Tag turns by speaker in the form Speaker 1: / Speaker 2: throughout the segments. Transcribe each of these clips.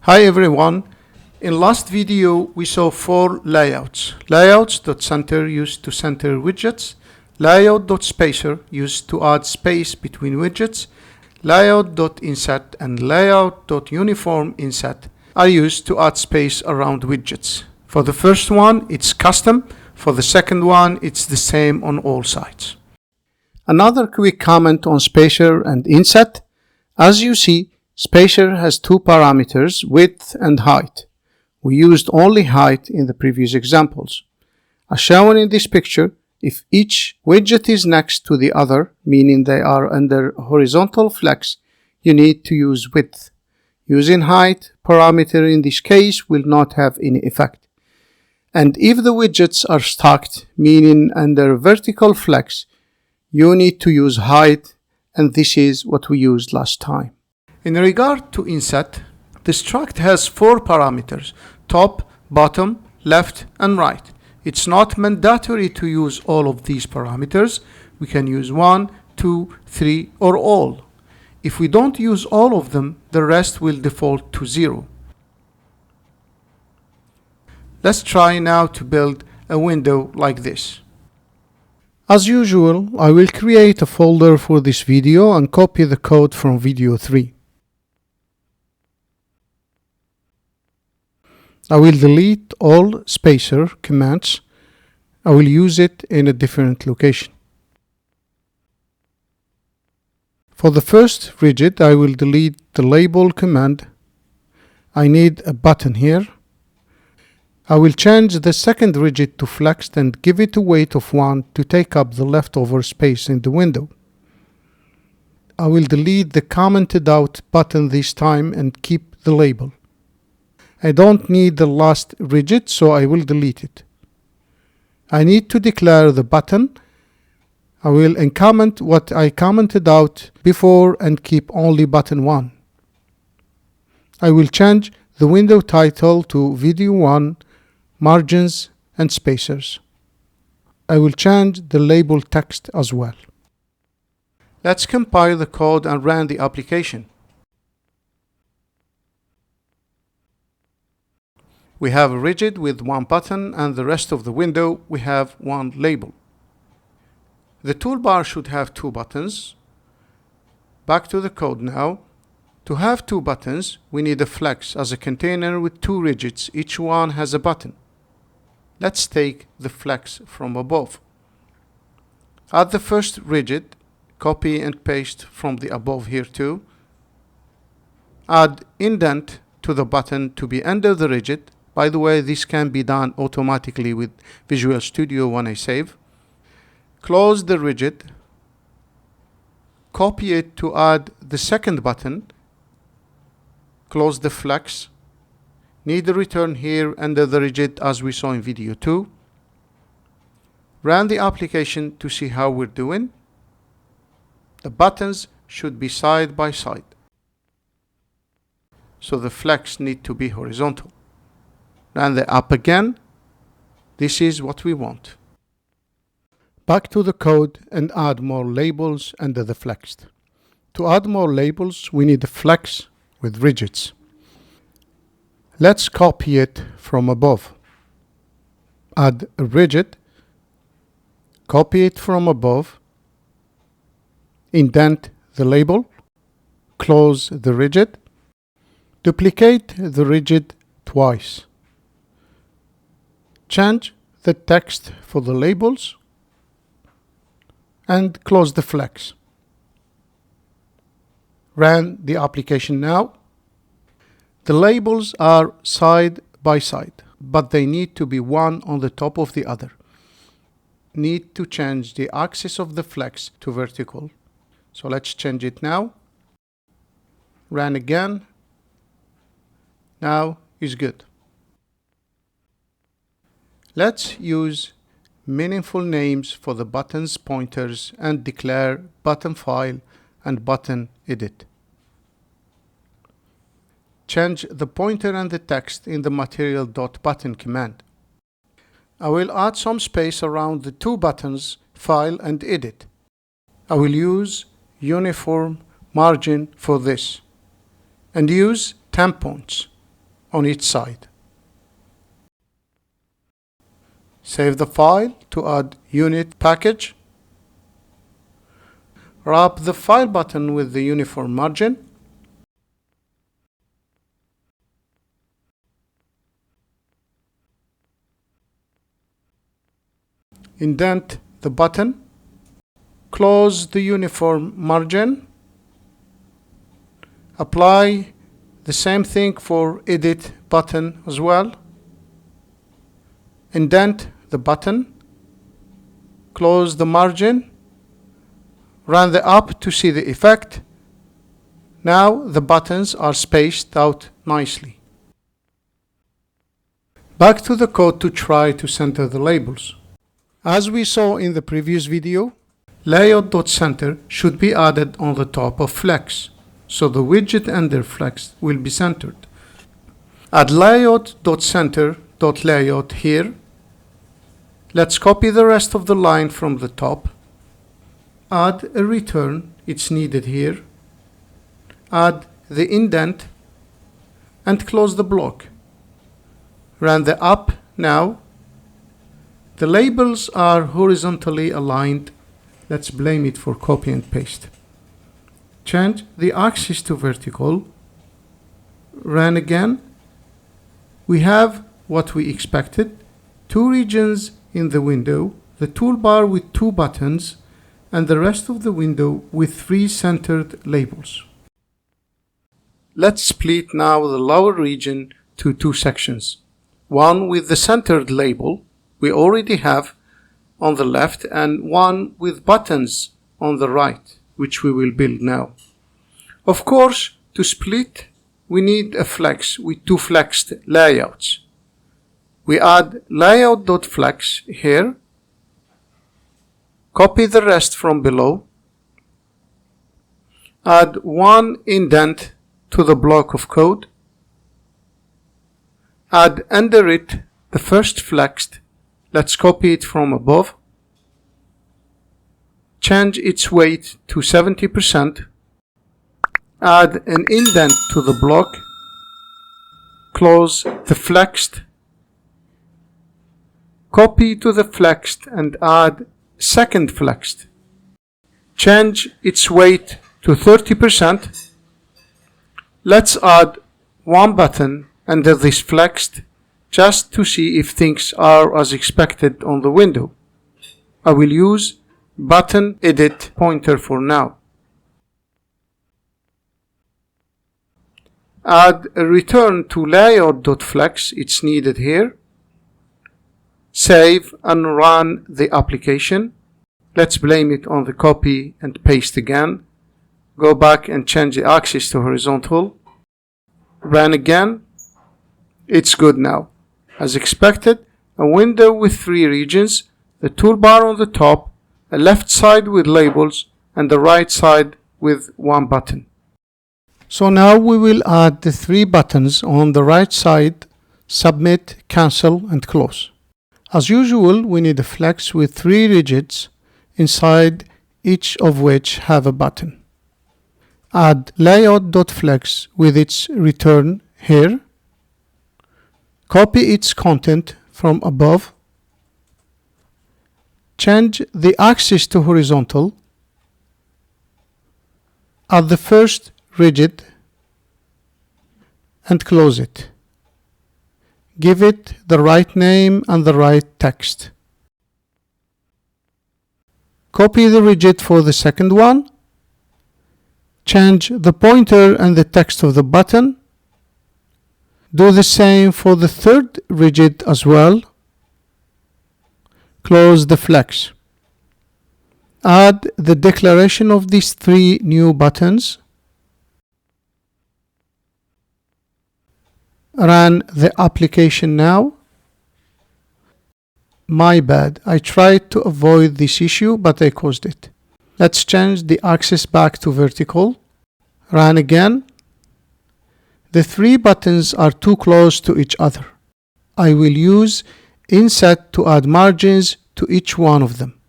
Speaker 1: Hi everyone. In last video we saw 4 layouts. Layouts.center used to center widgets, layout.spacer used to add space between widgets, layout.inset and layout.uniform_inset are used to add space around widgets. For the first one it's custom, for the second one it's the same on all sides. Another quick comment on spacer and inset. As you see, spacer has 2 parameters, width and height. We used only height in the previous examples. As shown in this picture, if each widget is next to the other, meaning they are under horizontal flex, you need to use width. Using height parameter in this case will not have any effect. And if the widgets are stacked, meaning under vertical flex, you need to use height, and this is what we used last time. In regard to inset, the struct has 4 parameters: top, bottom, left and right. It's not mandatory to use all of these parameters. We can use 1, 2, 3 or all. If we don't use all of them, the rest will default to 0. Let's try now to build a window like this. As usual, I will create a folder for this video and copy the code from video 3. I will delete all spacer commands. I will use it in a different location. For the first widget, I will delete the label command. I need a button here. I will change the second widget to flexed and give it a weight of 1 to take up the leftover space in the window. I will delete the commented out button this time and keep the label. I don't need the last widget, so I will delete it. I need to declare the button. I will uncomment what I commented out before and keep only button 1. I will change the window title to video 1, margins and spacers. I will change the label text as well. Let's compile the code and run the application. We have a widget with 1 button, and the rest of the window we have 1 label. The toolbar should have 2 buttons. Back to the code now. To have 2 buttons, we need a flex as a container with 2 widgets. Each one has a button. Let's take the flex from above. Add the first widget, copy and paste from the above here too. Add indent to the button to be under the widget. By the way, this can be done automatically with Visual Studio when I save. Close the widget. Copy it to add the second button. Close the flex. Need a return here under the widget as we saw in video 2. Run the application to see how we're doing. The buttons should be side by side, so the flex need to be horizontal. Run the app again. This is what we want. Back to the code and add more labels under the flexed. To add more labels, we need a flex with widgets. Let's copy it from above. Add a widget. Copy it from above. Indent the label. Close the widget. Duplicate the widget twice. Change the text for the labels and close the flex. Run the application now. The labels are side by side, but they need to be one on the top of the other. Need to change the axis of the flex to vertical. So let's change it now. Run again. Now is good. Let's use meaningful names for the buttons pointers and declare button file and button edit. Change the pointer and the text in the material.button command. I will add some space around the 2 buttons, file and edit. I will use uniform margin for this and use 10 points. on each side. Save the file to add unit package. Wrap the file button with the uniform margin. Indent the button. Close the uniform margin. Apply the same thing for edit button as well. Indent the button. Close the margin. Run the up to see the effect. Now the buttons are spaced out nicely. Back to the code to try to center the labels. As we saw in the previous video, layout.center should be added on the top of flex, so the widget under flex will be centered. Add layout.center.layout here. Let's copy the rest of the line from the top. Add a return, it's needed here. Add the indent and close the block. Run the up now. The labels are horizontally aligned. Let's blame it for copy and paste. Change the axis to vertical. Run again. We have what we expected. Two regions in the window, the toolbar with two buttons, and the rest of the window with three centered labels. Let's split now the lower region to two sections. One with the centered label we already have on the left, and one with buttons on the right, which we will build now. Of course, to split, we need a flex with two flexed layouts. We add layout.flex here. Copy the rest from below. Add one indent to the block of code. Add under it the first flexed. Let's copy it from above. Change its weight to 70%. Add an indent to the block. Close the flexed. Copy to the flexed and add second flexed. Change its weight to 30%. Let's add one button under this flexed just to see if things are as expected on the window. I will use button edit pointer for now. Add a return to layout.flex, it's needed here. Save and run the application. Let's blame it on the copy and paste again. Go back and change the axis to horizontal. Run again. It's good now. As expected, a window with three regions, the toolbar on the top, a left side with labels, and the right side with one button. So now we will add the three buttons on the right side: submit, cancel, and close. As usual, we need a flex with three rigits, inside each of which have a button. Add layout.flex with its return here. Copy its content from above. Change the axis to horizontal. Add the first rigid and close it. Give it the right name and the right text. Copy the rigid for the second one. Change the pointer and the text of the button. Do the same for the third rigid as well. Close the flex. Add the declaration of these three new buttons. Run the application now. My bad, I tried to avoid this issue, but I caused it. Let's change the axis back to vertical. Run again. The three buttons are too close to each other. I will use Inset to add margins to each one of them.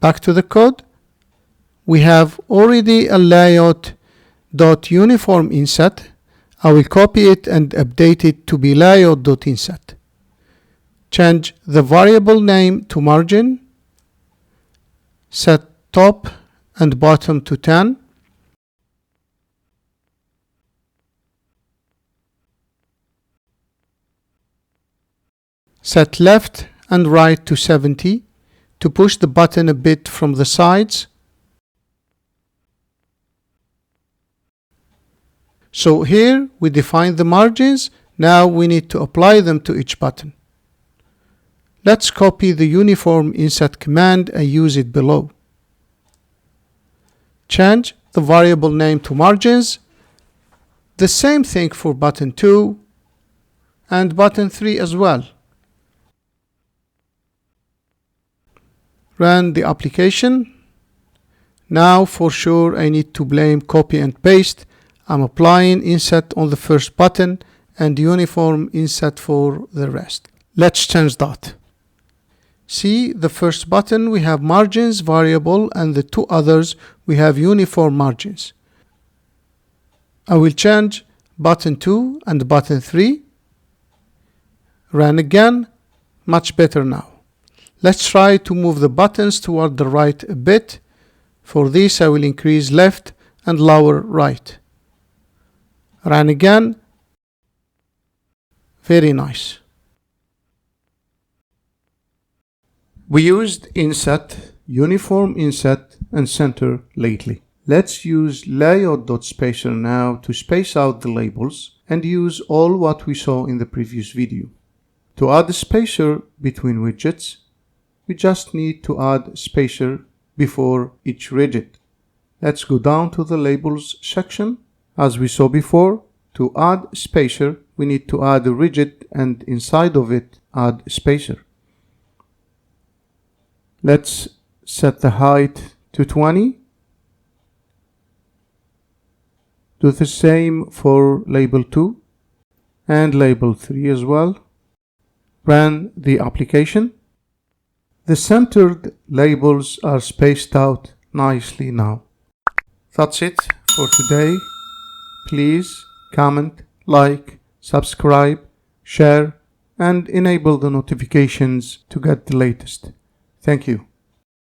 Speaker 1: Back to the code. We have already a layout.uniform inset I will copy it and update it to be layout.inset. Change the variable name to margin. Set top and bottom to 10. Set left and right to 70 to push the button a bit from the sides. So here we define the margins. Now we need to apply them to each button. Let's copy the uniform inset command and use it below. Change the variable name to margins. The same thing for button 2 and button 3 as well. Run the application. Now for sure I need to blame copy and paste. I'm applying inset on the first button and uniform inset for the rest. Let's change that. See, the first button we have margins variable and the two others we have uniform margins. I will change button 2 and button 3. Run again. Much better now. Let's try to move the buttons toward the right a bit. For this I will increase left and lower right. Run again. Very nice. We used inset, uniform inset and center lately. Let's use layout.spacer now to space out the labels and use all what we saw in the previous video. To add a spacer between widgets, we just need to add spacer before each widget. Let's go down to the labels section. As we saw before, to add spacer, we need to add a widget and inside of it add spacer. Let's set the height to 20. Do the same for label 2 and label 3 as well. Run the application. The centered labels are spaced out nicely now. That's it for today. Please comment, like, subscribe, share, and enable the notifications to get the latest. Thank you.